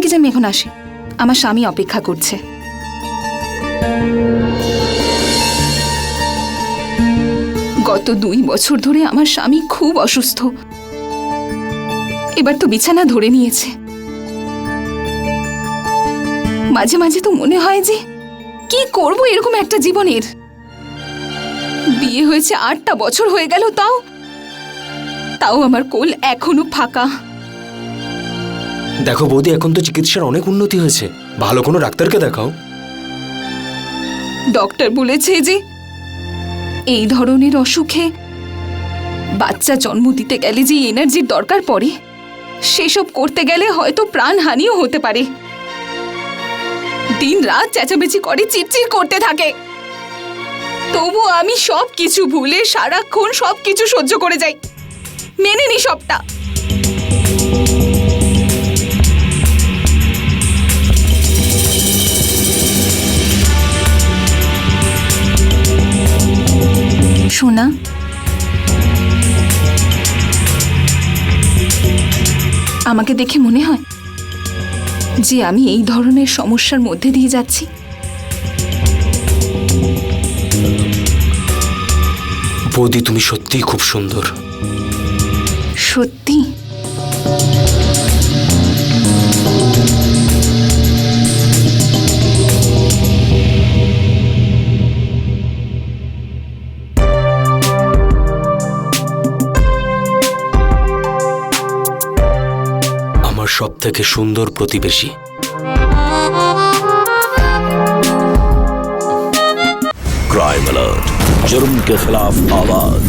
Please আমি এখন আসি, আমার স্বামী অপেক্ষা করছে। গত 2 বছর ধরে আমার স্বামী খুব অসুস্থ, এবার তো বিছানা ধরে নিয়েছে। মাঝে মাঝে তো মনে হয় যে কি করব এরকম একটা জীবনের। বিয়ে হয়েছে 8টা বছর হয়ে গেল, তাও আমার কোল এখনো ফাঁকা। দেখো বৌদি, এখন তো চিকিৎসার অনেক উন্নতি হয়েছে, ভালো কোনো ডাক্তারকে দেখাও। ডক্টর বলেছে যে এই ধরনের অসুখে বাচ্চা জন্ম দিতে গেলে যে এনার্জির দরকার পড়ে, সেসব করতে গেলে হয়তো প্রাণহানিও হতে পারে। দিন রাত চেঁচামেচি করে, চিৎচির করতে থাকে, তবু আমি সবকিছু ভুলে সারাক্ষণ সবকিছু সহ্য করে যাই, মেনে নি সবটা। সোনা, আমাকে দেখে মনে হয় যে আমি এই ধরনের সমস্যার মধ্যে দিয়ে যাচ্ছি? বৌদি, তুমি সত্যিই খুব সুন্দর। সত্যি? আমার সবথেকে সুন্দর প্রতিবেশী। क्राइम अलर्ट, जुर्म के खिलाफ आवाज।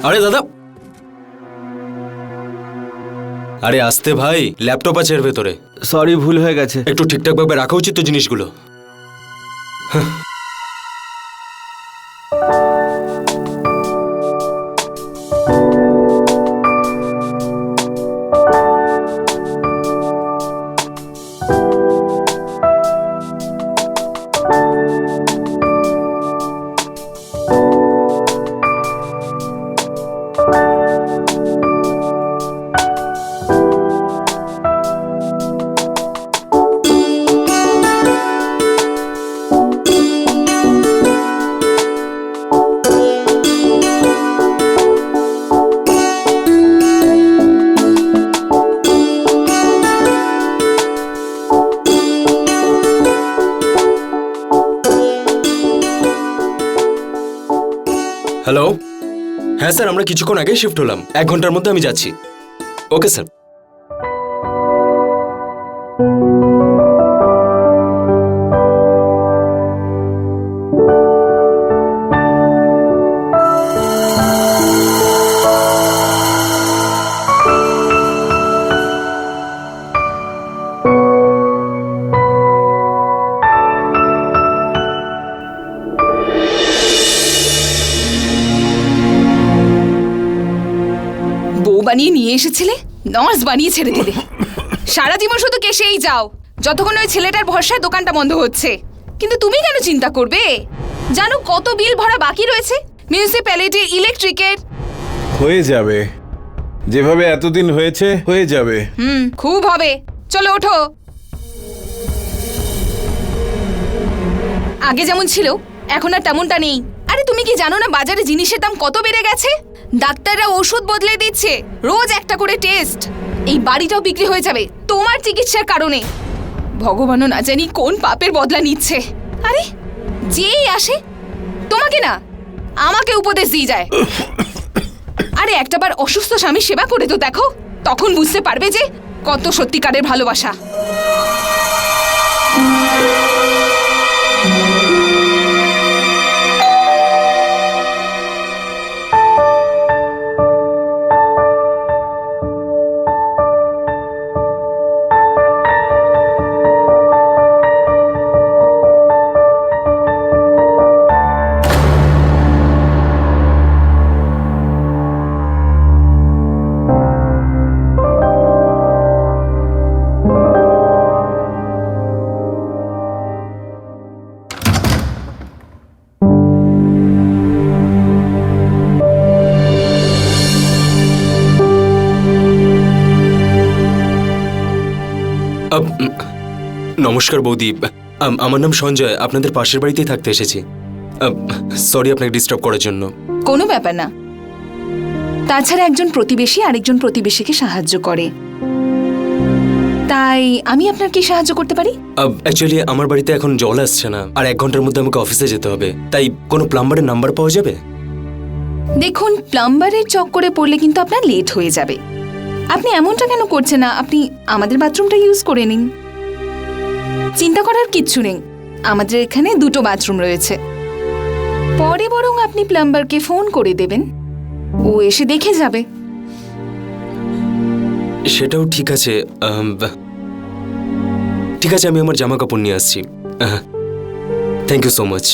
আরে দাদা, আরে আসতে ভাই, ল্যাপটপ আছে এর ভেতরে। সরি, ভুল হয়ে গেছে। একটু ঠিকঠাক ভাবে রাখা উচিত তো জিনিসগুলো। হ্যালো, হ্যাঁ স্যার, আমরা কিছুক্ষণ আগে শিফট হলাম, 1 ঘন্টার মধ্যে আমি যাচ্ছি। Okay sir. বানিয়ে নিয়ে এসেছিলে, নার্স বানিয়ে ছেড়ে দিলে। সারা জীবন শুধু কেসেই যাও, যতক্ষণ ওই ছেলেটার ভরসায় দোকানটা বন্ধ হচ্ছে। কিন্তু তুমি কেন চিন্তা করবে? জানো কত বিল ভরা বাকি রয়েছে, মিউনিসিপ্যালিটির, ইলেকট্রিকের। হয়ে যাবে, যেভাবে এতদিন হয়েছে হয়ে যাবে। খুব হবে। চলো ওঠো। আগে যেমন ছিল এখন আর তেমনটা নেই। আরে তুমি কি জানো না বাজারে জিনিসের দাম কত বেড়ে গেছে? ডাক্তাররা ওষুধ বদলে দিচ্ছে, রোজ একটা করে টেস্ট। এই বাড়িটাও বিক্রি হয়ে যাবে তোমার চিকিৎসার কারণে। ভগবানও না জানি কোন পাপের বদলা নিচ্ছে। আরে যেই আসে তোমাকে না আমাকে উপদেশ দিয়ে যায়। আরে একটাবার অসুস্থ স্বামী সেবা করে তো দেখো, তখন বুঝতে পারবে যে কত সত্যিকারের ভালোবাসা। নমস্কার বৌদি, আমার নাম সঞ্জয়, আপনাদের পাশের বাড়িতেই থাকতে এসেছি। সরি আপনাকে ডিস্টার্ব করার জন্য। কোনো ব্যাপার না। তাছাড়া একজন প্রতিবেশী আরেকজন প্রতিবেশীকে সাহায্য করে, তাই আমি আপনার কি সাহায্য করতে পারি? অ্যাকচুয়ালি আমার বাড়িতে এখন জল আসছে না, আর 1 ঘন্টার মধ্যে আমাকে অফিসে যেতে হবে, তাই কোনো প্লাম্বারের নাম্বার পাওয়া যাবে? দেখুন, প্লাম্বারের চক্করে পড়লে কিন্তু আপনার লেট হয়ে যাবে। আপনি এমনটা কেন করছেন না? আপনি আমাদের বাথরুমটা ইউজ করে নিন। চিন্তা করার কিচ্ছু নেই, আমাদের এখানে 2টো বাথরুম রয়েছে। পরে বরং আপনি প্লাম্বারকে ফোন করে দেবেন, ও এসে দেখে যাবে। সেটাও ঠিক আছে। ঠিক আছে, আমি আমার জামা কাপড় নিয়ে আসছি। Thank you so much.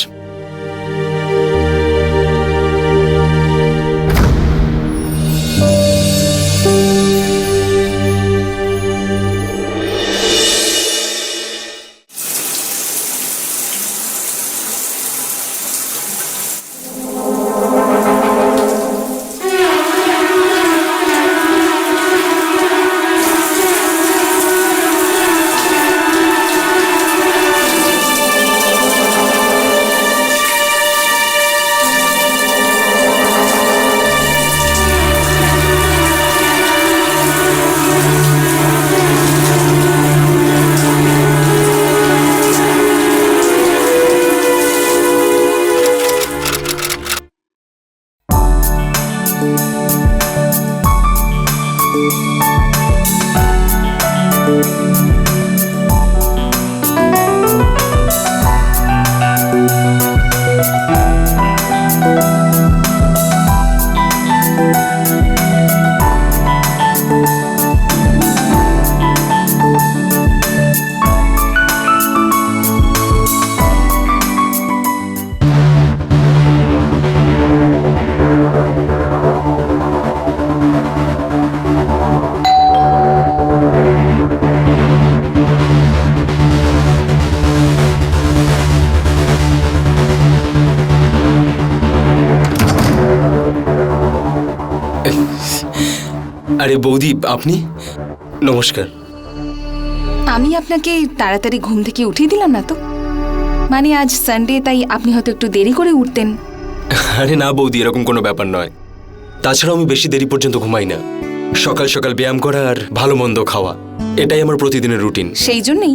আরে বৌদি, আপনি? নমস্কার। আমি আপনাকে তাড়াতাড়ি ঘুম থেকে উঠিয়ে দিলাম না তো? মানে আজ সানডে, তাই আপনি হয়তো একটু দেরি করে উঠতেন। আরে না বৌদি, এরকম কোনো ব্যাপার নয়। তাছাড়াও আমি বেশি দেরি পর্যন্ত ঘুমাই না। সকাল সকাল ব্যায়াম করা আর ভালো মন্দ খাওয়া, এটাই আমার প্রতিদিনের রুটিন। সেই জন্যই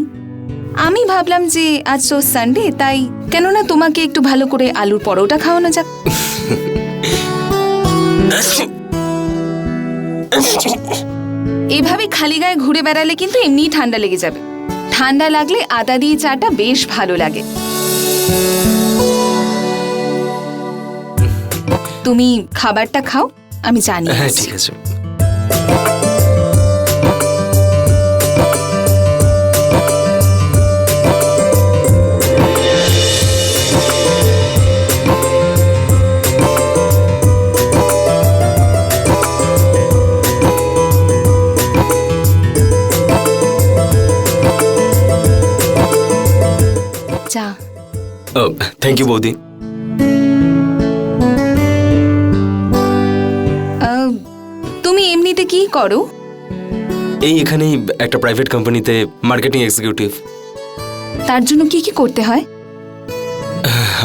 আমি ভাবলাম যে আজ তো সানডে, তাই কেননা তোমাকে একটু ভালো করে আলুর পরোটা খাওয়ানো যাক। এভাবে খালি গায়ে ঘুরে বেড়ালে কিন্তু এমনিই ঠান্ডা লেগে যাবে। ঠান্ডা লাগলে আদা দিয়ে চাটা বেশ ভালো লাগে। তুমি খাবারটা খাও, আমি জানি। হ্যাঁ ঠিক আছে। চা। থ্যাংক ইউ বৌদি। তুমি এমনিতে কি করো? এই এখানেই একটা প্রাইভেট কোম্পানিতে মার্কেটিং এক্সিকিউটিভ। তার জন্য কি কি করতে হয়?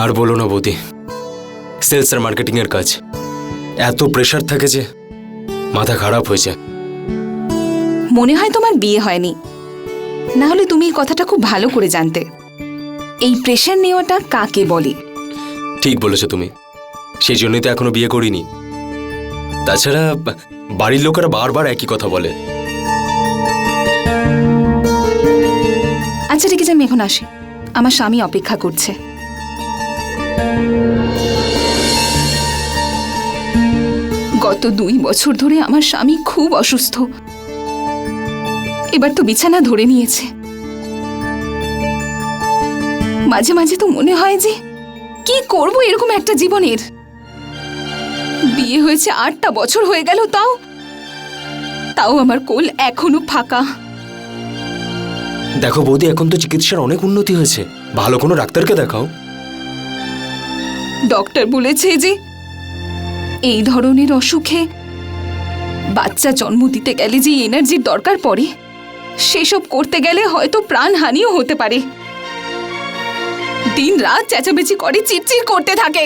আর বলো না বৌদি, সেলস আর মার্কেটিং এর কাজ এত প্রেশার থাকে যে মাথা খারাপ হয়ে যায়। মনে হয় তোমার বিয়ে হয়নি, না হলে তুমি এই কথাটা খুব ভালো করে জানতে। এই প্রেশার নেওয়াটা কাকে বলে? ঠিক বলেছো তুমি, সেই জন্যই তো এখনো বিয়ে করিনি। তাছাড়া বাড়ির লোকেরা বারবার একই কথা বলে। আচ্ছা ঠিক আছে, আমি এখন আসি, আমার স্বামী অপেক্ষা করছে। গত 2 বছর ধরে আমার স্বামী খুব অসুস্থ, এবার তো বিছানা ধরে নিয়েছে। মাঝে মাঝে তো মনে হয় যে কি করব এরকম একটা জীবনের। বিয়ে হয়েছে 8টা বছর হয়ে গেল, তাও আমার কোল এখনো ফাঁকা। দেখো বৌদি, এখন তো চিকিৎসার অনেক উন্নতি হয়েছে, ভালো কোনো ডাক্তারকে দেখাও। ডক্টর বলেছে যে এই ধরনের অসুখে বাচ্চা জন্ম দিতে গেলে যে এনার্জির দরকার পড়ে, সেসব করতে গেলে হয়তো প্রাণহানিও হতে পারে। দিন রাত চেঁচামেচি করে, চিৎচির করতে থাকে।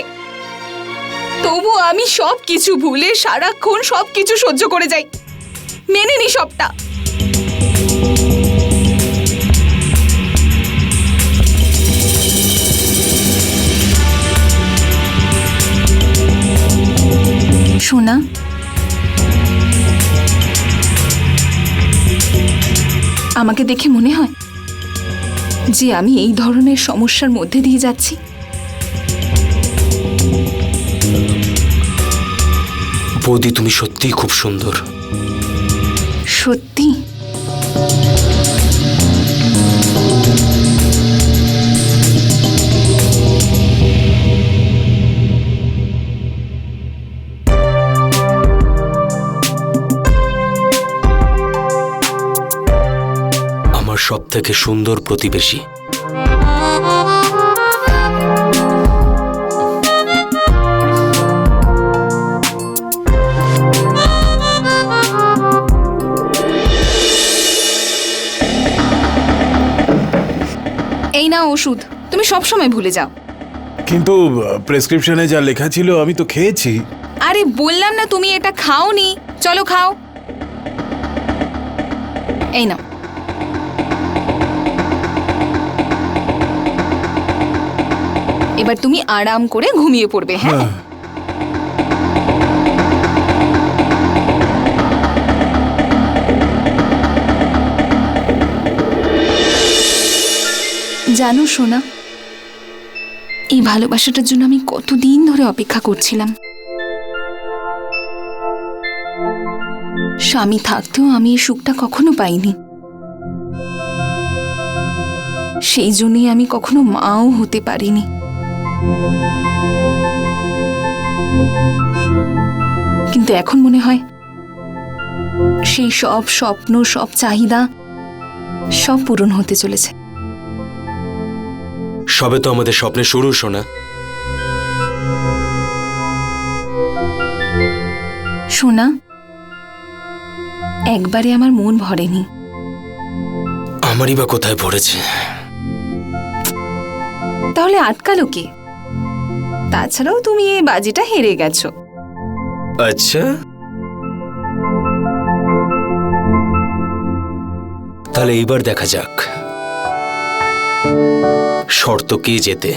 তবু আমি সবকিছু ভুলে সারাক্ষণ সবকিছু সহ্য করে যাই, মেনে নি সবটা। সোনা, আমাকে দেখে মনে হয় যে আমি এই ধরনের সমস্যার মধ্যে দিয়ে যাচ্ছি? বৌদি, তুমি সত্যিই খুব সুন্দর। সত্যি? আমার সবথেকে সুন্দর প্রতিবেশী। এই না ওষুধ, তুমি সব সময় ভুলে যাও। কিন্তু প্রেসক্রিপশনে যা লেখা ছিল আমি তো খেয়েছি। আরে বললাম না তুমি এটা খাওনি, চলো খাও। এই নাও। এবার তুমি আরাম করে ঘুমিয়ে পড়বে। হ্যাঁ, জানো সোনা, এই ভালোবাসাটার জন্য আমি কতদিন ধরে অপেক্ষা করছিলাম। স্বামী থাকতেও আমি এই সুখটা কখনো পাইনি, সেই জন্যই আমি কখনো মাও হতে পারিনি। কিন্তু এখন মনে হয় সেই সব স্বপ্ন, সব চাহিদা সব পূরণ হতে চলেছে। সবে তো আমাদের স্বপ্নের শুরু, সোনা। সোনা, একবারে আমার মন ভরেনি। আমারই বা কোথায় পড়েছে? তাহলে আটকালো কে? তাছাড়াও তুমি এই বাজিটা হেরে গেছো। আচ্ছা, তাহলে এইবার দেখা যাক শর্ত কে জেতে।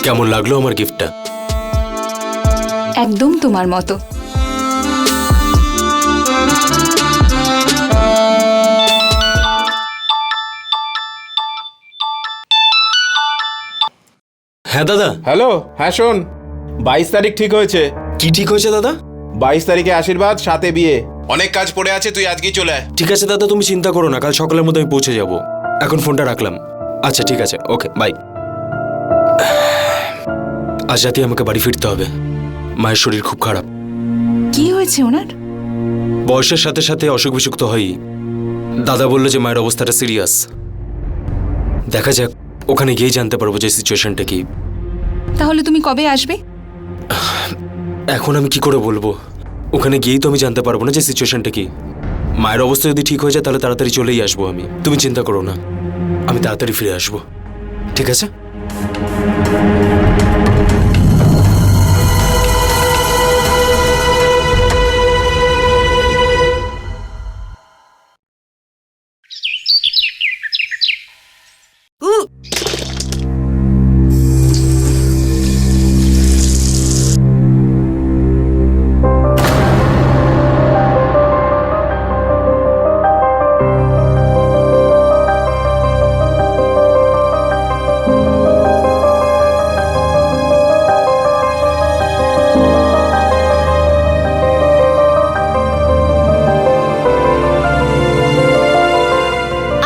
কেমন লাগলো আমার গিফটটা? একদম তোমার মতো। হ্যাঁ দাদা। হ্যালো, হ্যাঁ শোন, 22 তারিখ ঠিক হয়েছে। কি ঠিক হয়েছে দাদা? 22 তারিখে আশীর্বাদ, 7-এ বিয়ে। অনেক কাজ পড়ে আছে, তুই আজকেই চলে আয়। ঠিক আছে দাদা, তুমি চিন্তা করো না, কাল সকালের মধ্যে আমি পৌঁছে যাব। এখন ফোনটা রাখলাম। আচ্ছা ঠিক আছে, ওকে বাই। আজ রাতে আমাকে বাড়ি ফিরতে হবে। মায়ের শরীর খুব খারাপ। কি হয়েছে ওনার? বয়সের সাথে সাথে অসুখ বিসুখ তো হয়ই। দাদা বললো যে মায়ের অবস্থাটা সিরিয়াস। দেখা যাক, ওখানে গিয়েই জানতে পারবো যে সিচুয়েশনটা কি। তাহলে তুমি কবে আসবে? এখন আমি কি করে বলবো? ওখানে গিয়েই তো আমি জানতে পারবো না যে সিচুয়েশনটা কি। মায়ের অবস্থা যদি ঠিক হয়ে যায় তাহলে তাড়াতাড়ি চলেই আসবো আমি। তুমি চিন্তা করো না, আমি তাড়াতাড়ি ফিরে আসবো, ঠিক আছে?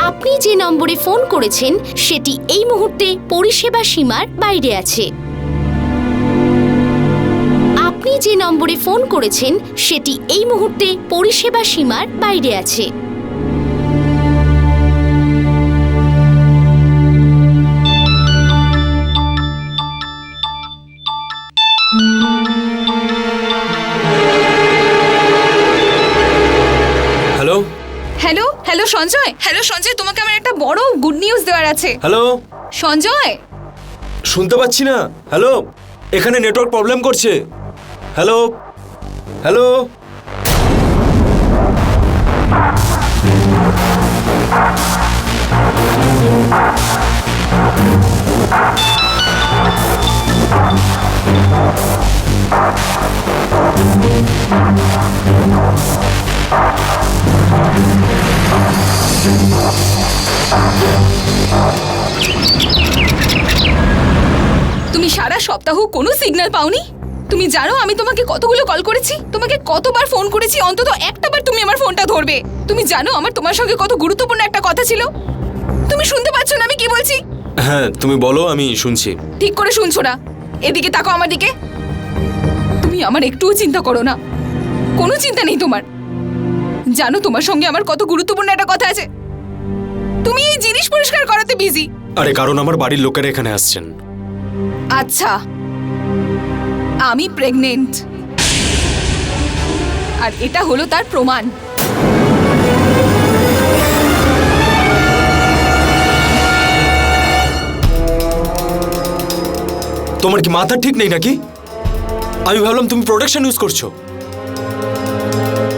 আপনি যে নম্বরে ফোন করেছেন সেটি এই মুহূর্তে পরিষেবা সীমার বাইরে আছে। আপনি যে নম্বরে ফোন করেছেন সেটি এই মুহূর্তে পরিষেবা সীমার বাইরে আছে। Hello hello hello Sanjay, hello Sanjay, তোমাকে আমার একটা বড় গুড নিউজ দেওয়ার আছে। হ্যালো, সঞ্জয়, শুনতে পাচ্ছি না। হ্যালো, এখানে নেটওয়ার্ক প্রবলেম করছে। হ্যালো হ্যালো, তুমি সারা সপ্তাহ কোনো সিগন্যাল পাওনি? তুমি জানো আমি তোমাকে কতগুলো কল করেছি, তোমাকে কতবার ফোন করেছি, অন্তত একটাবার তুমি আমার ফোনটা ধরবে। তুমি জানো আমার তোমার সঙ্গে কত গুরুত্বপূর্ণ একটা কথা ছিল। তুমি শুনতে পাচ্ছ না আমি কি বলছি? হ্যাঁ তুমি বলো, আমি শুনছি। ঠিক করে শুনছো না? এদিকে তাকাও আমার দিকে। তুমি আমার একটুও চিন্তা করো না, কোনো চিন্তা নেই তোমার। জানো তোমার সঙ্গে আমার কত গুরুত্বপূর্ণ একটা কথা আছে। তুমি এই জিনিস পরিষ্কার করাতে বিজি। আরে কারণ আমার বাড়ির লোকেরা এখানে আসছেন। আচ্ছা, আমি প্রেগনেন্ট, আর এটা হলো তার প্রমাণ। তোমার কি মাথা ঠিক নেই নাকি? আমি ভাবলাম তুমি প্রোটেকশন ইউজ করছো।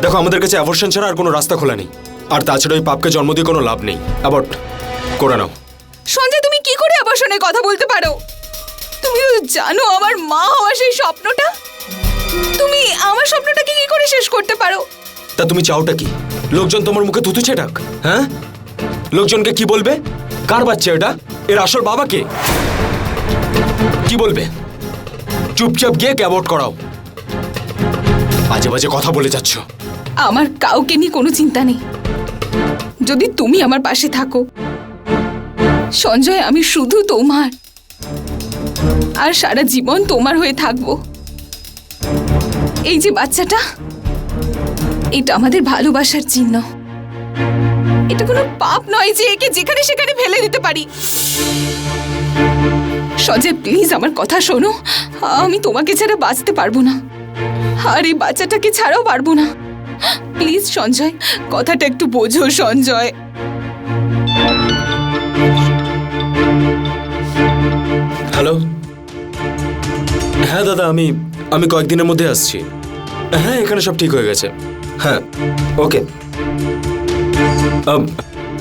দেখো, আমাদের কাছে অ্যাবর্শন ছাড়া আর কোনো রাস্তা খোলা নেই। আর তাছাড়া ওই পাপকে জন্ম দিয়ে কোনো লাভ নেই। অ্যাবর্ট করে নাও। সঞ্জয়, তুমি কি করে অবসরের কথা বলতে পারো? তুমি তো জানো আমার মা হওয়ার সেই স্বপ্নটা। তুমি আমার স্বপ্নটাকে কি করে শেষ করতে পারো? তা তুমি চাওটা কি? লোকজন তোমার মুখে থুতু ছেটাক? হ্যাঁ, লোকজনকে কি বলবে? কার বাচ্চা এটা? এর আসল বাবাকে কি বলবে? চুপচাপ গিয়ে অ্যাবর্ট করাও। বাজে বাজে কথা বলে যাচ্ছ। আমার কাউকে নিয়ে কোনো চিন্তা নেই, যদি তুমি আমার পাশে থাকো। সঞ্জয়, আমি শুধু তোমার, আর সারা জীবন তোমার হয়ে থাকবো। এই যে বাচ্চাটা, এটা আমাদের ভালোবাসার চিহ্ন। এটা কোনো পাপ নয় যে একে যেখানে সেখানে ফেলে দিতে পারি। সঞ্জয় প্লিজ আমার কথা শোনো, আমি তোমাকে ছাড়া বাঁচতে পারবো না, আর এই বাচ্চাটাকে ছাড়াও পারবো না। প্লিজ সঞ্জয়, কথাটা একটু বোঝো সঞ্জয়। হ্যালো, হ্যাঁ দাদা, আমি কয়েকদিনের মধ্যে আসছি। হ্যাঁ, এখানে সব ঠিক হয়ে গেছে। হ্যাঁ ওকে,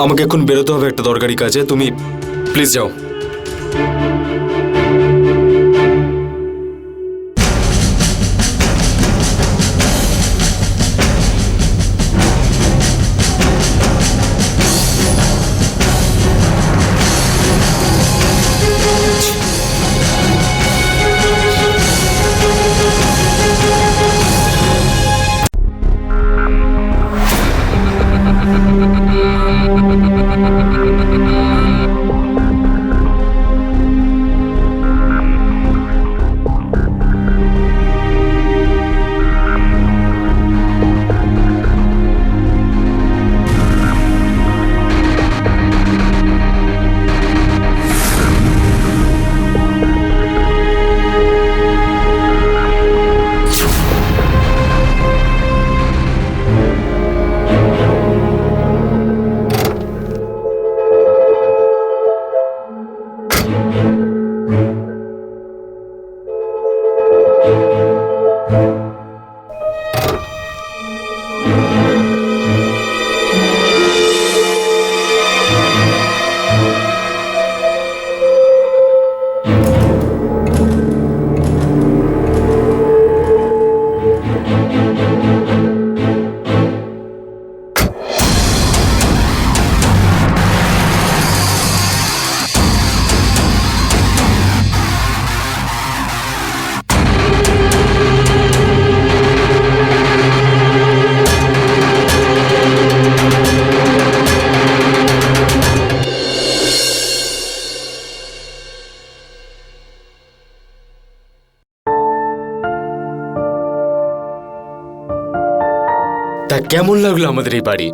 আমাকে এখন বেরোতে হবে একটা দরকারি কাজে। তুমি প্লিজ যাও। কেমন লাগলো আমাদের এই বাড়ি?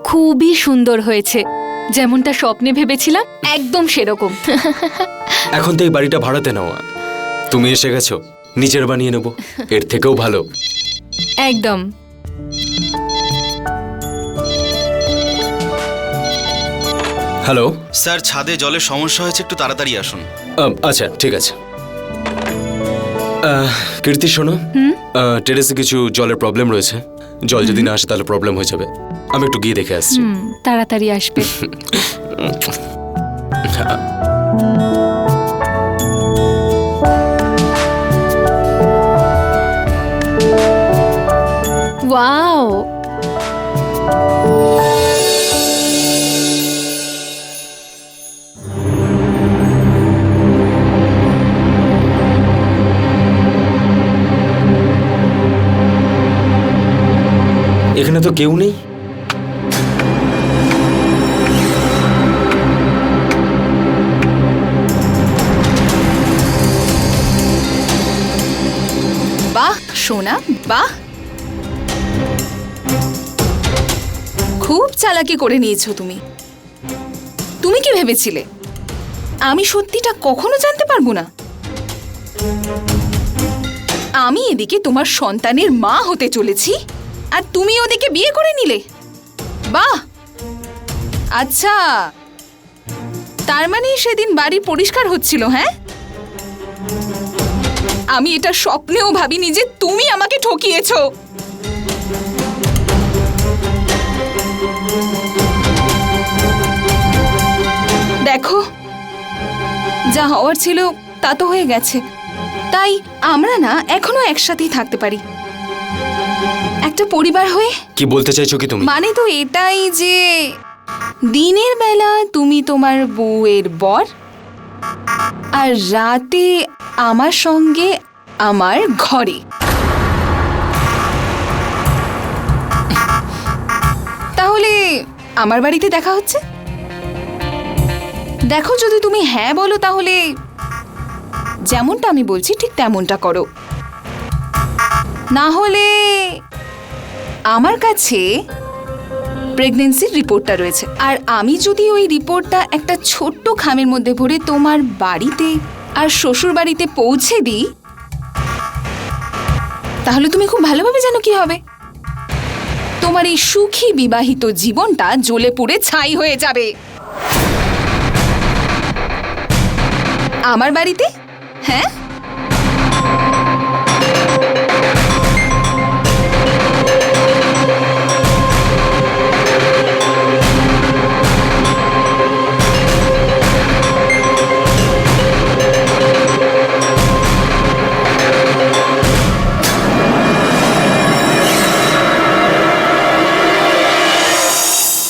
খুবই সুন্দর হয়েছে, যেমনটা স্বপ্নে ভেবেছিলাম একদম সেরকম। এখন তো এই বাড়িটা ভাড়াতে নেওয়া, তুমি এসে গেছো, নিজের বানিয়ে নেবো, এর থেকেও ভালো। একদম। হ্যালো। স্যার, ছাদে জলের সমস্যা হয়েছে, একটু তাড়াতাড়ি আসুন। আচ্ছা ঠিক আছে। কীর্তি শোনো, টেরেসে কিছু জলের প্রবলেম রয়েছে, জল যদি না আসে তাহলে প্রবলেম হয়ে যাবে। আমি একটু গিয়ে দেখে আসছি। তাড়াতাড়ি আসবে। ওয়াও, এখানে তো কেউ নেই। বাহ সোনা, বাহ, খুব চালাকি করে নিয়েছো তুমি। তুমি কি ভেবেছিলে আমি সত্যিটা কখনো জানতে পারবো না? আমি এদিকে তোমার সন্তানের মা হতে চলেছি, আর তুমি ওদিকে বিয়ে করে নিলে। বাহ, আচ্ছা, তার মানে সেদিন বাড়ি পরিষ্কার হচ্ছিল, হ্যাঁ? আমি এটা স্বপ্নেও ভাবিনি যে তুমি আমাকে ঠকিয়েছো। দেখো, যা হওয়ার ছিল তা তো হয়ে গেছে, তাই আমরা না এখনো একসাথেই থাকতে পারি, একটা পরিবার হয়ে। কি বলতে চাইছো কি তুমি? মানে তো এটাই যে দিনের বেলা তুমি তোমার বউয়ের বর, আর রাতে আমার সঙ্গে আমার ঘরে। তাহলে আমার বাড়িতে দেখা হচ্ছে? দেখো, যদি তুমি হ্যাঁ বলো তাহলে যেমনটা আমি বলছি ঠিক তেমনটা করো, না হলে আমার কাছে প্রেগন্যান্সির রিপোর্টটা রয়েছে, আর আমি যদি ওই রিপোর্টটা একটা ছোট্ট খামের মধ্যে ভরে তোমার বাড়িতে আর শ্বশুর বাড়িতে পৌঁছে দিই, তাহলে তুমি খুব ভালোভাবে জানো কি হবে। তোমার এই সুখী বিবাহিত জীবনটা জ্বলে পুড়ে ছাই হয়ে যাবে। আমার বাড়িতে, হ্যাঁ?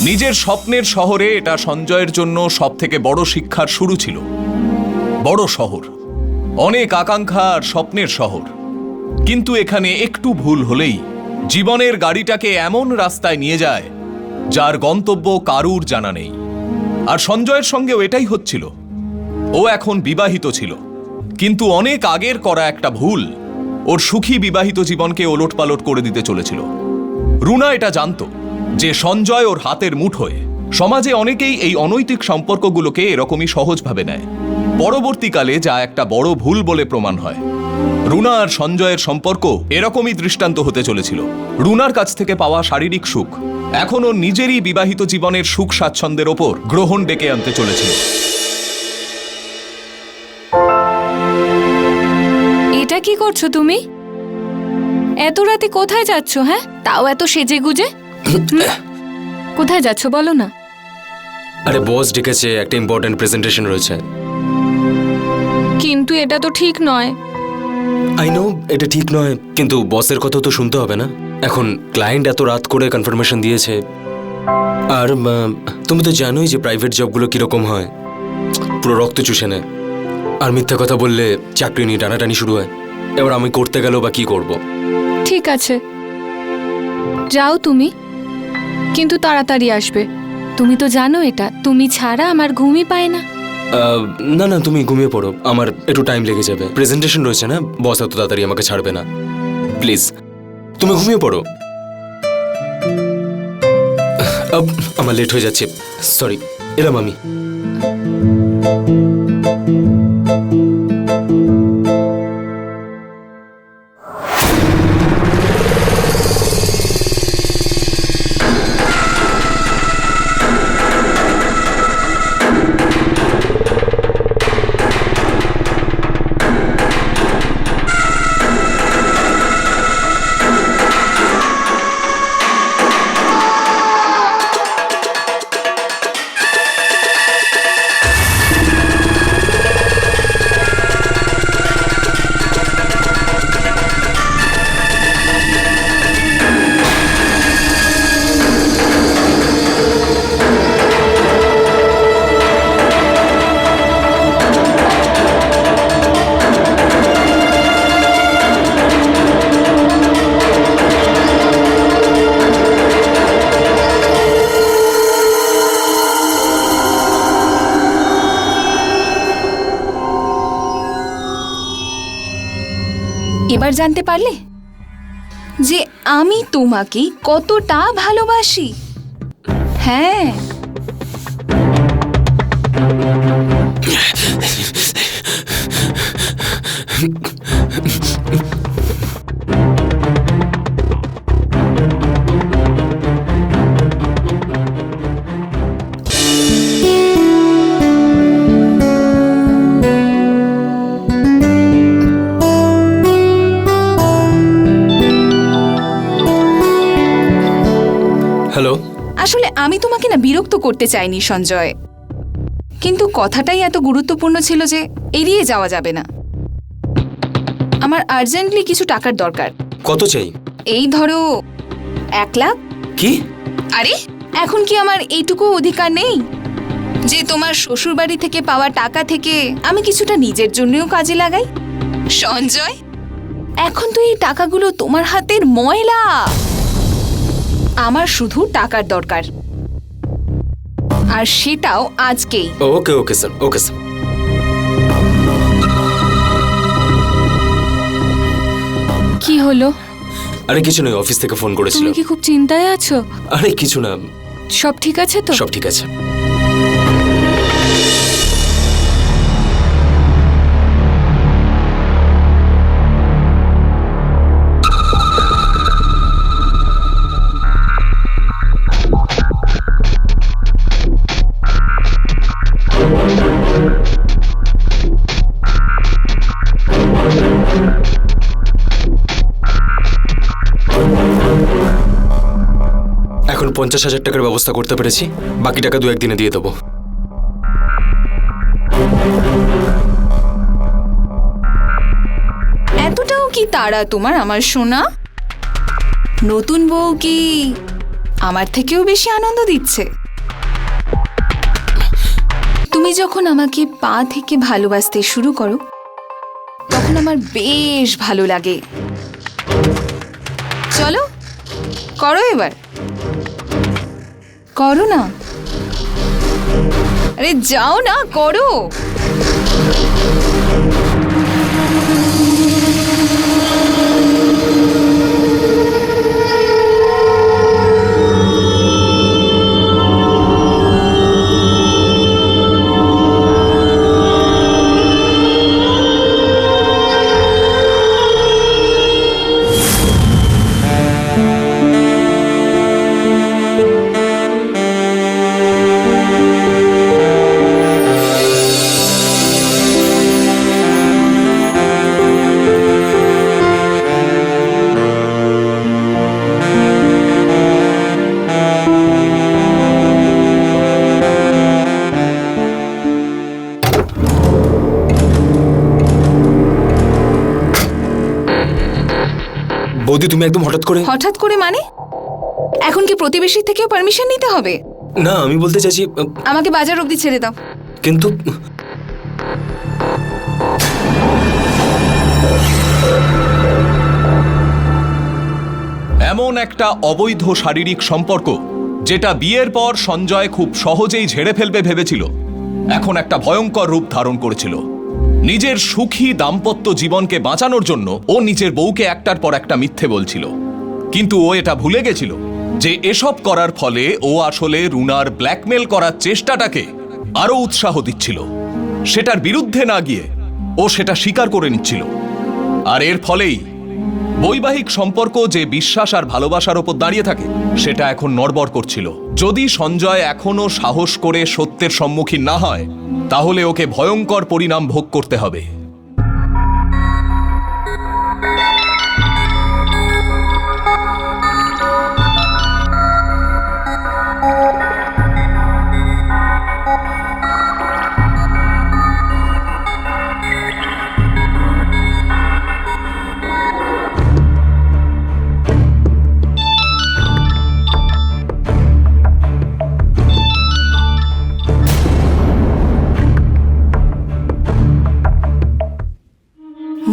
নিজের স্বপ্নের শহরে এটা সঞ্জয়ের জন্য সবথেকে বড় শিক্ষার শুরু ছিল। বড় শহর, অনেক আকাঙ্ক্ষা আর স্বপ্নের শহর, কিন্তু এখানে একটু ভুল হলেই জীবনের গাড়িটাকে এমন রাস্তায় নিয়ে যায় যার গন্তব্য কারুর জানা নেই। আর সঞ্জয়ের সঙ্গেও এটাই হচ্ছিল। ও এখন বিবাহিত ছিল, কিন্তু অনেক আগের করা একটা ভুল ওর সুখী বিবাহিত জীবনকে ওলটপালট করে দিতে চলেছিল। রুনা এটা জানতো যে সঞ্জয় ওর হাতের মুঠোয়। সমাজে অনেকেই এই অনৈতিক সম্পর্কগুলোকে এরকমই সহজভাবে নেয়, পরবর্তীকালে যা একটা বড় ভুল বলে প্রমাণ হয়। রুনা আর সঞ্জয়ের সম্পর্ক এরকমই দৃষ্টান্ত হতে চলেছিল। রুনার কাছ থেকে পাওয়া শারীরিক সুখ এখন ওর নিজেরই বিবাহিত জীবনের সুখ স্বাচ্ছন্দ্যের ওপর গ্রহণ ডেকে আনতে চলেছিল। এটা কি করছো তুমি? এত রাতে কোথায় যাচ্ছ? হ্যাঁ, তাও এত সেজে গুজে। কোথায় যাচ্ছ বলো না? আরে বস ডেকেছে, একটা ইম্পর্টেন্ট প্রেজেন্টেশন রয়েছে। কিন্তু এটা তো ঠিক নয়। আই নো এটা ঠিক নয়, কিন্তু বসের কথা তো শুনতে হবে না। এখন ক্লায়েন্ট এত রাত করে কনফার্মেশন দিয়েছে, আর তুমি তো জানোই যে প্রাইভেট জবগুলো কিরকম হয়, পুরো রক্ত চুষে নেয়। আর মিথ্যা কথা বললে চাকরি নিয়ে টানাটানি শুরু হয়। এবার আমি করতে গেলেও বা কি করব? ঠিক আছে, যাও তুমি, কিন্তু তাড়াতাড়ি আসবে। তুমি তো জানো এটা, তুমি ছাড়া আমার ঘুমই পায় না। না না, তুমি ঘুমিয়ে পড়ো, আমার একটু টাইম লেগে যাবে। প্রেজেন্টেশন রয়েছে না, বস এত তাড়াতাড়ি আমাকে ছাড়বে না। প্লিজ তুমি ঘুমিয়ে পড়ো। আমার লেট হয়ে যাচ্ছে, সরি, এলাম আমি। এবার জানতে পারলে যে আমি তোমাকে কতটা ভালোবাসি। হ্যাঁ, হ্যালো। আসলে আমি তোমাকে না বিরক্ত করতে চাইনি সঞ্জয়, কিন্তু কথাটাই এত গুরুত্বপূর্ণ ছিল যে এড়িয়ে যাওয়া যাবে না। আমার আর্জেন্টলি কিছু টাকার দরকার। কত চাই? এই ধরো 1 লাখ। কি? আরে এখন কি আমার এইটুকু অধিকার নেই যে তোমার শ্বশুর বাড়ি থেকে পাওয়া টাকা থেকে আমি কিছুটা নিজের জন্যও কাজে লাগাই? সঞ্জয়, এখন তো এই টাকাগুলো তোমার হাতের ময়লা। আমার শুধু টাকার দরকার, আর সেটাও আজকেই। ওকে ওকে স্যার, ওকে স্যার। কি হলো? আরে কিছু নয়, অফিস থেকে ফোন করেছিল। তুমি কি খুব চিন্তায় আছো? আরে কিছু না, সব ঠিক আছে তো? সব ঠিক আছে। এখন 50,000 টাকার ব্যবস্থা করতে পেরেছি, বাকি টাকা 2-1 দিনে দিয়ে দেবো। এতটাও কি তাড়া তোমার আমার সোনা? নতুন বউ কি আমার থেকেও বেশি আনন্দ দিচ্ছে? তুমি যখন আমাকে পা থেকে ভালোবাসতে শুরু করো তখন আমার বেশ ভালো লাগে। চলো করো, এবার করো না। আরে যাও না, করো। বৌদি, তুমি একদম হঠাৎ করে। হঠাৎ করে মানে? এখন কি প্রতিবেশীর থেকেও পারমিশন নিতে হবে? না, আমি বলতে চাইছি আমাকে বাজার অবধি ছেড়ে দাও। কিন্তু এমন একটা অবৈধ শারীরিক সম্পর্ক যেটা বিয়ের পর সঞ্জয় খুব সহজেই ঝেড়ে ফেলবে ভেবেছিল, এখন একটা ভয়ঙ্কর রূপ ধারণ করেছিল। নিজের সুখী দাম্পত্য জীবনকে বাঁচানোর জন্য ও নিজের বউকে একটার পর একটা মিথ্যে বলছিল, কিন্তু ও এটা ভুলে গেছিল যে এসব করার ফলে ও আসলে রুনার ব্ল্যাকমেল করার চেষ্টাটাকে আরো উৎসাহ দিচ্ছিল। সেটার বিরুদ্ধে না গিয়ে ও সেটা স্বীকার করে নিচ্ছিল। আর এর ফলেই বৈবাহিক সম্পর্ক যে বিশ্বাস আর ভালোবাসার ওপর দাঁড়িয়ে থাকে সেটা এখন নড়বড় করছিল। যদি সঞ্জয় এখনো সাহস করে সত্যের সম্মুখীন না হয় তাহলে ওকে ভয়ঙ্কর পরিণাম ভোগ করতে হবে।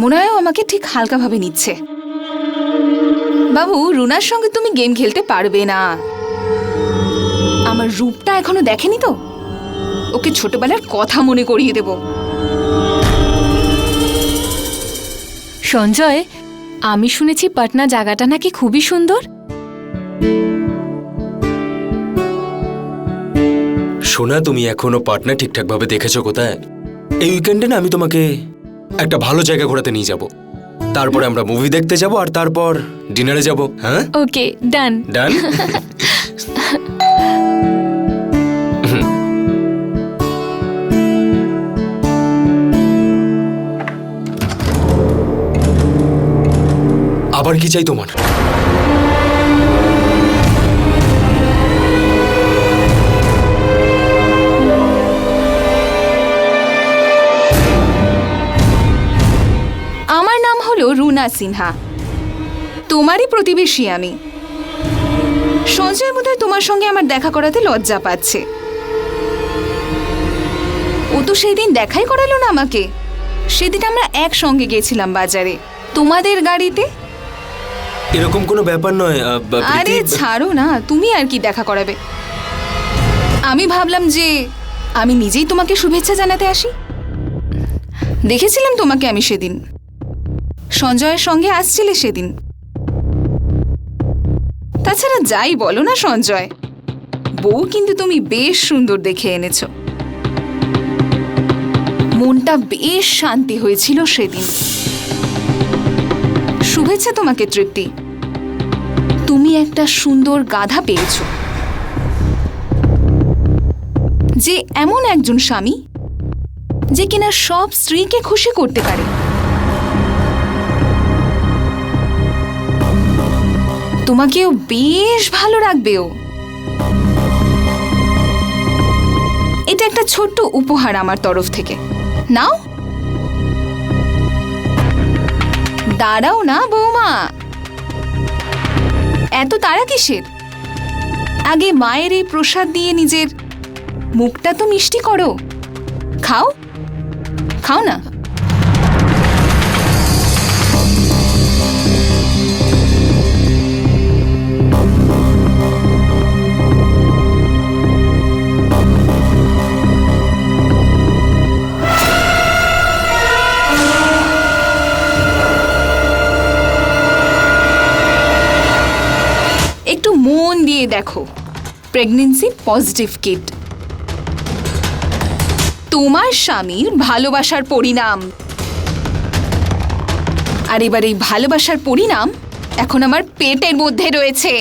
মনে হয় ও আমাকে ঠিক হালকাভাবে নিচ্ছে। বাবু, রুনার সঙ্গে তুমি গেম খেলতে পারবে না। আমার রূপটা এখনো দেখেনি তো, ওকে ছোটবেলার কথা মনে করিয়ে দেব। সঞ্জয়, আমি শুনেছি পাটনা জায়গাটা নাকি খুবই সুন্দর। সোনা, তুমি এখনো পাটনা ঠিকঠাক ভাবে দেখেছো কোথায়? এই উইকেন্ডে না আমি তোমাকে একটা ভালো জায়গা ঘোরাতে নিয়ে যাব। তারপরে আমরা মুভি দেখতে যাব আর তারপর ডিনারে যাব। হ্যাঁ, ওকে, ডান। ডান। আবার কি চাই তোমার? আমার নাম হলো রুনা সিনহা, তোমারই প্রতিবেশী আমি। সঞ্জয় বোধহয় তোমার সঙ্গে আমার দেখা করাতে লজ্জা পাচ্ছে। ও তো সেই দিন দেখাই করালো না আমাকে। সেদিন আমরা একসঙ্গে গেছিলাম বাজারে, তোমাদের গাড়িতে। এরকম কোনো ব্যাপার নয়। আরে ছাড়ো না, তুমি আর কি দেখা করাবে। আমি ভাবলাম যে আমি নিজেই তোমাকে শুভেচ্ছা জানাতে আসি। দেখেছিলাম তোমাকে আমি সেদিন, সঞ্জয়ের সঙ্গে আসছিলে সেদিন। তাছাড়া যাই বলো না সঞ্জয়, বউ কিন্তু তুমি বেশ সুন্দর দেখে এনেছো। মনটা বেশ শান্তি হয়েছিল সেদিন। শুভেচ্ছা তোমাকে তৃপ্তি, তুমি একটা সুন্দর গাধা পেয়েছো, যে এমন একজন স্বামী যে কিনা সব স্ত্রীকে খুশি করতে পারে। তোমাকেও বেশ ভালো রাখবে ও। এটা একটা ছোট্ট উপহার আমার তরফ থেকে, নাও। দাঁড়াও না বৌমা, এত তাড়া কিসের? আগে মায়ের এই প্রসাদ দিয়ে নিজের মুখটা তো মিষ্টি করো। খাও, খাও না। একটু মন দিয়ে দেখো, প্রেগন্যান্সি পজিটিভ কিট, তোমার স্বামীর ভালোবাসার পরিণাম। আর এবার এই ভালোবাসার পরিণাম এখন আমার পেটের মধ্যে রয়েছে।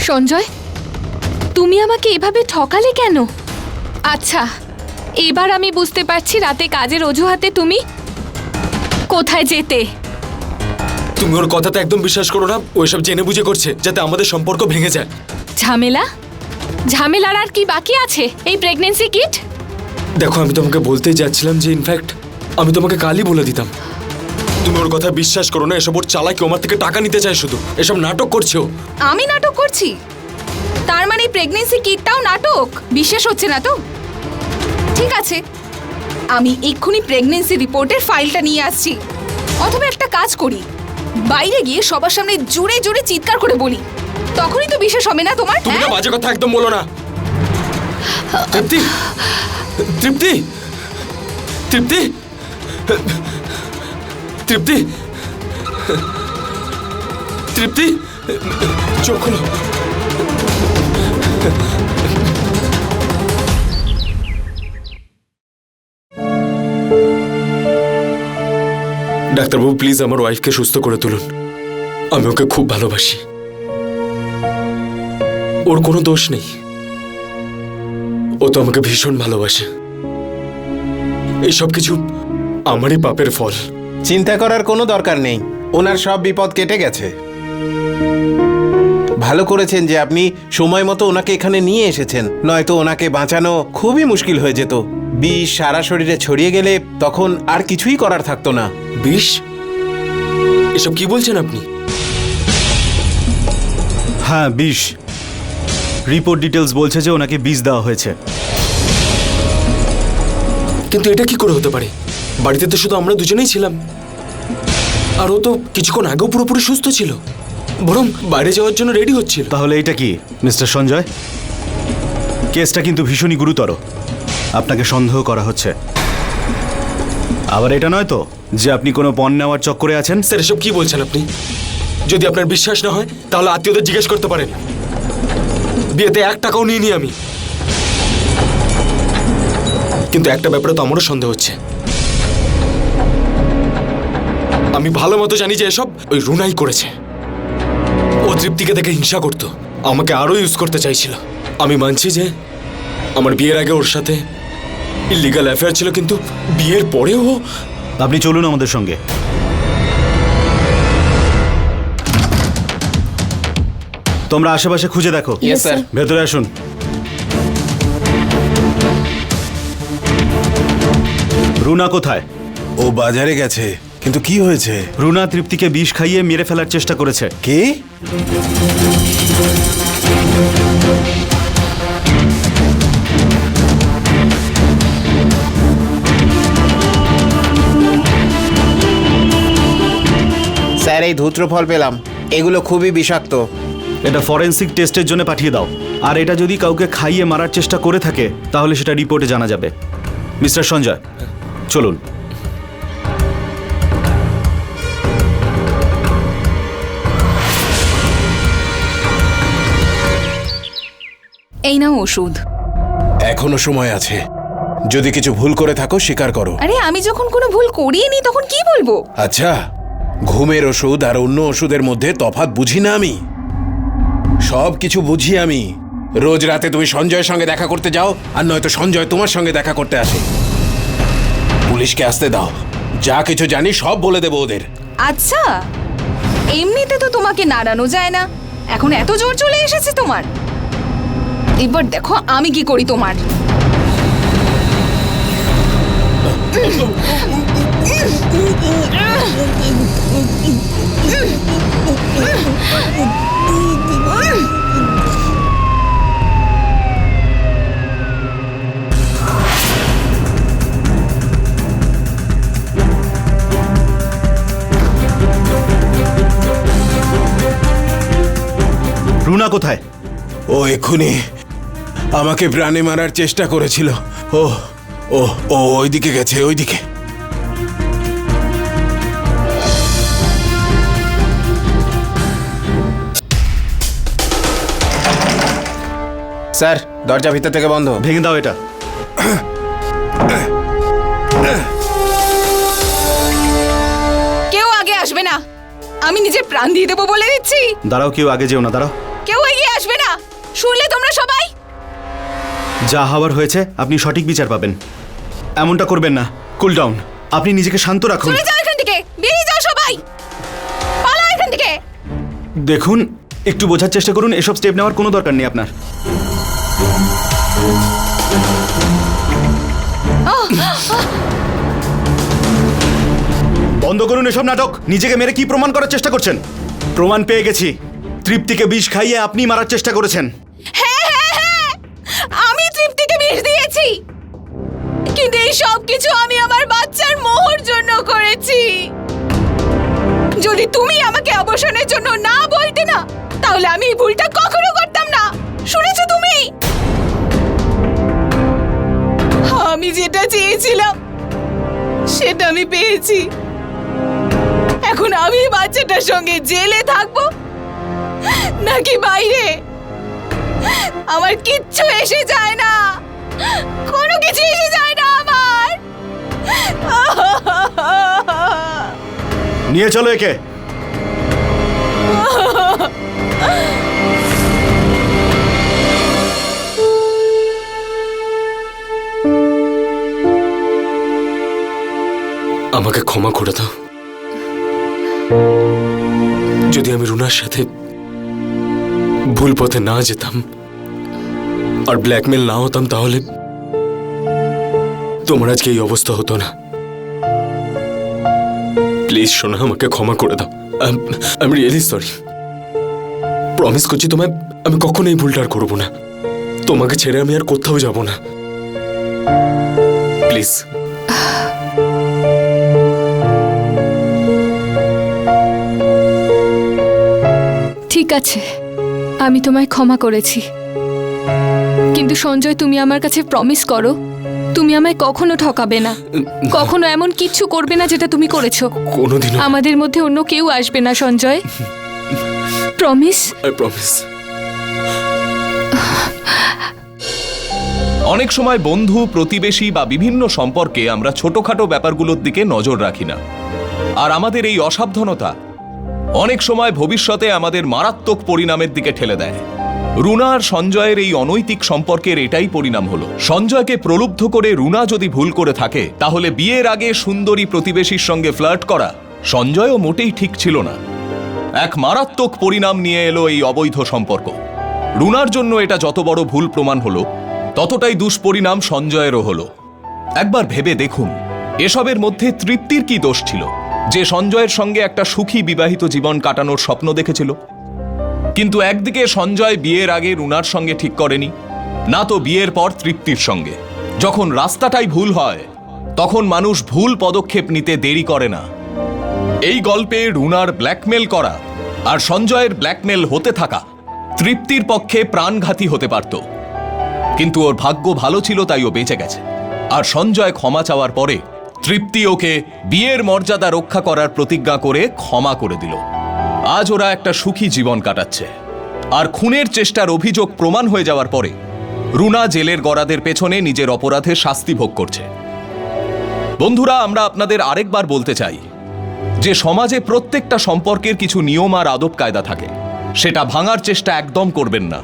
সঞ্জয়, তুমি আমাকে এভাবে ঠকালে কেন? আচ্ছা, এবার আমি বুঝতে পারছি রাতে কাজের অজুহাতে তুমি কোথায় যেতে। তুমি ওর কথাতে একদম বিশ্বাস করো না। ওইসব জেনে বুঝে করছে যাতে আমাদের সম্পর্ক ভেঙে যায়। ঝামেলা? ঝামেলার আর কি বাকি আছে? এই প্রেগন্যান্সি কিট? দেখো, আমি তোমাকে বলতেই যাচ্ছিলাম যে ইনফ্যাক্ট আমি তোমাকে কালই বলে দিতাম। তুমি ওর কথা বিশ্বাস করো না। এসব ওর চালাকি, আমার থেকে টাকা নিতে চায় শুধু। এসব নাটক করছে ও। আমি নাটক করছি? তার মানে প্রেগন্যান্সি কিটটাও নাটক? বিশ্বাস হচ্ছে না তো? ঠিক আছে, আমি এক্ষুনি প্রেগন্যান্সি রিপোর্টের ফাইলটা নিয়ে আসছি। অথবা একটা কাজ করি, বাইরে গিয়ে সবার সামনে জোরে জোরে চিৎকার করে বলি, তখনই তো বিশ্বাস হবে না তোমার? তুমি না বাজে কথা একদম বলো না। তৃপ্তি, তৃপ্তি, তৃপ্তি, তৃপ্তি, তৃপ্তি, চোখ খোলো। ডাক্তারবাবু, প্লিজ আমার ওয়াইফকে সুস্থ করে তুলুন। আমি ওকে খুব ভালোবাসি। ওর কোনো দোষ নেই, ও তো আমাকে ভীষণ ভালোবাসে। এইসব কিছু আমারই পাপের ফল। চিন্তা করার কোনো দরকার নেই, ওনার সব বিপদ কেটে গেছে। ভালো করেছেন যে আপনি সময় মতো ওনাকে এখানে নিয়ে এসেছেন, নয়তো ওনাকে বাঁচানো খুবই মুশকিল হয়ে যেত। বিষ সারা শরীরে ছড়িয়ে গেলে তখন আর কিছুই করার থাকতো না। বিষ? এসব কি বলছেন আপনি? হ্যাঁ, বিষ। রিপোর্ট ডিটেলস বলছে যে ওনাকে বিষ দেওয়া হয়েছে। কিন্তু এটা কি করে হতে পারে? বাড়িতে তো শুধু আমরা দুজনেই ছিলাম, আর ও তো কিছুক্ষণ আগেও পুরোপুরি সুস্থ ছিল, বরং বাইরে যাওয়ার জন্য রেডি হচ্ছিল। তাহলে এটা কি মিস্টার সঞ্জয়? কেসটা কিন্তু ভীষণই গুরুতর, আপনাকে সন্দেহ করা হচ্ছে। আবার এটা নয় তো যে আপনি কোনো পণ নেওয়ার চক্করে আছেন? স্যার, এসব কি বলছেন আপনি? যদি আপনার বিশ্বাস না হয় তাহলে আত্মীয়দের জিজ্ঞেস করতে পারেন। বিয়েতে 1 টাকাও নিইনি আমি। কিন্তু একটা ব্যাপারে তো আমারও সন্দেহ হচ্ছে। আমি ভালো মতো জানি যে এসব ওই রুনাই করেছে। ও তৃপ্তিকে দেখে হিংসা করত, আমাকে আরো ইউজ করতে চাইছিল। আমি মানছি যে আমার বিয়ের আগে ওর সাথে ইলিগাল অ্যাফেয়ার ছিল, কিন্তু বিয়ের পরেও আপনি চলুন আমাদের সঙ্গে। তোমরা আশেপাশে খুঁজে দেখো। Yes sir. ভেতরে আসুন। রুনা কোথায়? ও বাজারে গেছে। কিন্তু কি হয়েছে? রুনা তৃপ্তিকে বিষ খাইয়ে মেরে ফেলার চেষ্টা করেছে। কি? স্যার, এই ধূত্র ফল পেলাম, এগুলো খুবই বিষাক্ত। এটা ফরেনসিক টেস্টের জন্য পাঠিয়ে দাও। আর এটা যদি কাউকে খাইয়ে মারার চেষ্টা করে থাকে তাহলে সেটা রিপোর্টে জানা যাবে। মিস্টার সঞ্জয়, চলুন। এই নাও ওষুধ। এখনো সময় আছে, যদি কিছু ভুল করে থাকো স্বীকার করো। আরে আমি যখন কোনো ভুল করিনি তখন কি বলবো? আচ্ছা, ঘুমের ওষুধ আর অন্য ওষুধের মধ্যে তফাৎ বুঝি না আমি। সব কিছু বুঝি আমি। রোজ রাতে তুমি সঞ্জয়ের সঙ্গে দেখা করতে যাও, আর নয়তো সঞ্জয় তোমার সঙ্গে দেখা করতে আসে। পুলিশকে আসতে দাও, যা কিছু জানি সব বলে দেবো ওদের। আচ্ছা, এমনিতে তো তোমাকে নাড়ানো যায় না, এখন এত জোর চলে এসেছে তোমার। এবার দেখো আমি কি করি তোমার। রুনা কোথায়? ও এক্ষুনি আমাকে প্রাণে মারার চেষ্টা করেছিল। ও ও ও ওইদিকে গেছে, ওইদিকে। স্যার, দরজা ভিতর থেকে বন্ধ। ভেঙে দাও এটা। কেউ আগে আসবে না, আমি নিজের প্রাণ দিয়ে দেবো বলে দিচ্ছি। দাঁড়াও, কেউ আগে যেও না, দাঁড়াও। কেউ এগিয়ে আসবে না, শুনলে তোমরা সবাই। যা হওয়ার হয়েছে আপনি সঠিক বিচার পাবেন। এমনটা করবেন না। Cool down. আপনি নিজেকে শান্ত রাখুন। চলে যাও এখান থেকে, বেরিয়ে যাও সবাই, পালাও এখান থেকে। দেখুন, একটু বোঝার চেষ্টা করুন, এসব স্টেপ নেওয়ার কোনো দরকার নেই আপনার। বন্ধ করুন এসব নাটক। নিজেকে মেরে কি প্রমাণ করার চেষ্টা করছেন? প্রমাণ পেয়ে গেছি, তৃপ্তিকে বিষ খাইয়ে আপনি মারার চেষ্টা করেছেন। হ্যাঁ হ্যাঁ হ্যাঁ, আমি তৃপ্তিকে বিষ দিয়েছি, কিন্তু এই সব কিছু আমি আমার বাচ্চার মোহর জন্য করেছি। যদি তুমি আমাকে অবসানের জন্য না বলতে না, তাহলে আমি এই ভুলটা কখনো করতাম না। শুনেছো তুমি? আমি যেটা চেয়েছিলাম সেটা আমি পেয়েছি। এখন আমি বাচ্চাটার সঙ্গে জেলে থাকবো নাকি বাইরে? আমার কিচ্ছু এসে যায় না, কোনো কিছু এসে যায় না আমার। নিয়ে চলো একে। আমাকে ক্ষমা করে দাও। যদি আমি রুনার সাথে ভুল পথে না যেতাম আর ব্ল্যাকমেল না হতাম, তাহলে তোমার আজকে এই অবস্থা হতো না। প্লিজ শোনা, আমাকে ক্ষমা করে দাও। I am really sorry. Promise করছি তোমায়, আমি কখনো এই ভুলটা আর করবো না। তোমাকে ছেড়ে আমি আর কোথাও যাব না। প্লিজ। ঠিক আছে, আমি তোমায় ক্ষমা করেছি, কিন্তু সঞ্জয় তুমি আমার কাছে প্রমিস করো তুমি আমায় কখনো ঠকাবে না, কখনো এমন কিচ্ছু করবে না যেটা তুমি করেছো। কোনোদিনও। আমাদের মধ্যে অন্য কেউ আসবে না সঞ্জয়, প্রমিস? I promise. অনেক সময় বন্ধু, প্রতিবেশী বা বিভিন্ন সম্পর্কে আমরা ছোটখাটো ব্যাপারগুলোর দিকে নজর রাখি না, আর আমাদের এই অসাবধানতা অনেক সময় ভবিষ্যতে আমাদের মারাত্মক পরিণামের দিকে ঠেলে দেয়। রুনা আর সঞ্জয়ের এই অনৈতিক সম্পর্কের এটাই পরিণাম হলো। সঞ্জয়কে প্রলুব্ধ করে রুনা যদি ভুল করে থাকে, তাহলে বিয়ের আগে সুন্দরী প্রতিবেশীর সঙ্গে ফ্লার্ট করা সঞ্জয়ও মোটেই ঠিক ছিল না। এক মারাত্মক পরিণাম নিয়ে এলো এই অবৈধ সম্পর্ক। রুনার জন্য এটা যত বড় ভুল প্রমাণ হলো, ততটাই দুষ্পরিণাম সঞ্জয়েরও হলো। একবার ভেবে দেখুন, এসবের মধ্যে তৃপ্তির কি দোষ ছিল যে সঞ্জয়ের সঙ্গে একটা সুখী বিবাহিত জীবন কাটানোর স্বপ্ন দেখেছিল? কিন্তু একদিকে সঞ্জয় বিয়ের আগে রুনার সঙ্গে ঠিক করেনি, না তো বিয়ের পর তৃপ্তির সঙ্গে। যখন রাস্তাটাই ভুল হয়, তখন মানুষ ভুল পদক্ষেপ নিতে দেরি করে না। এই গল্পে রুনার ব্ল্যাকমেল করা আর সঞ্জয়ের ব্ল্যাকমেল হতে থাকা তৃপ্তির পক্ষে প্রাণঘাতী হতে পারত, কিন্তু ওর ভাগ্য ভালো ছিল তাই ও বেঁচে গেছে। আর সঞ্জয় ক্ষমা চাওয়ার পরে তৃপ্তি ওকে বিয়ের মর্যাদা রক্ষা করার প্রতিজ্ঞা করে ক্ষমা করে দিল। আজ ওরা একটা সুখী জীবন কাটাচ্ছে। আর খুনের চেষ্টার অভিযোগ প্রমাণ হয়ে যাওয়ার পরে রুনা জেলের গড়াদের পেছনে নিজের অপরাধের শাস্তি ভোগ করছে। বন্ধুরা, আমরা আপনাদের আরেকবার বলতে চাই যে সমাজে প্রত্যেকটা সম্পর্কের কিছু নিয়ম আর আদব কায়দা থাকে, সেটা ভাঙার চেষ্টা একদম করবেন না,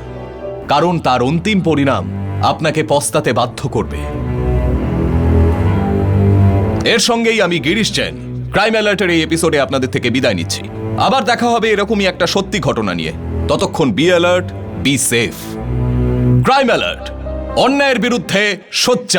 কারণ তার অন্তিম পরিণাম আপনাকে পস্তাতে বাধ্য করবে। এর সঙ্গেই আমি গিরিশ জৈন ক্রাইম অ্যালার্টের এই এপিসোডে আপনাদের থেকে বিদায় নিচ্ছি। আবার দেখা হবে এরকমই একটা সত্যি ঘটনা নিয়ে। ততক্ষণ be alert, be safe. Crime alert, অন্যায়ের বিরুদ্ধে সোচ্চার।